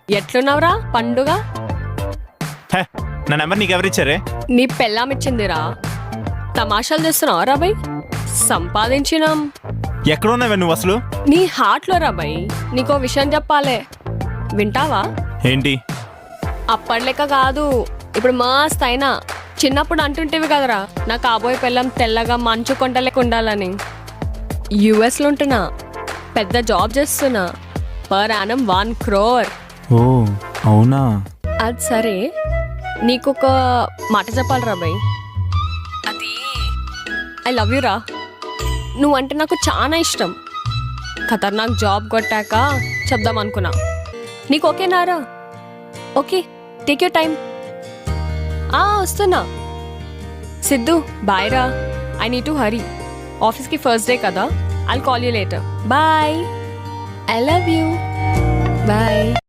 ఎట్లున్నావురా పండుగ? హే, నా నెంబర్ నీకెవరిచ్చారే? నీ పెళ్ళాం ఇచ్చిందిరా. తమాషాలు చేస్తున్నావు రాబాయ్. సంపాదించినాం. ఎక్కడున్నావే నువ్వు అసలు? నీ హార్ట్లో రాబాయ్. నీకో విషయం చెప్పాలే, వింటావా? ఏంటి? అప్పటిలెక్క కాదు, ఇప్పుడు మస్త్ అయినా. చిన్నప్పుడు అంటుంటేవి కదరా, నా కాబోయే పెళ్ళం తెల్లగా మంచు కొండలేక ఉండాలని. యుఎస్లో ఉంటున్నా, పెద్ద జాబ్ చేస్తున్నా, పర్ యానం 1 crore. ఓ అవునా? అది సరే, నీకొక మాట చెప్పాలి రాబాయ్. అది ఐ లవ్ యూ రా. నువ్వంటే నాకు చాలా ఇష్టం. ఖతర్నాక్ జాబ్ కొట్టాక చెప్దాం అనుకున్నా. నీకు ఓకేనారా? Okay, take your time. వస్తున్నా. సిద్ధు బాయ్ రా. I need to hurry. ఆఫీస్కి ఫస్ట్ డే కదా. I'll call you later. Bye. I love you. Bye.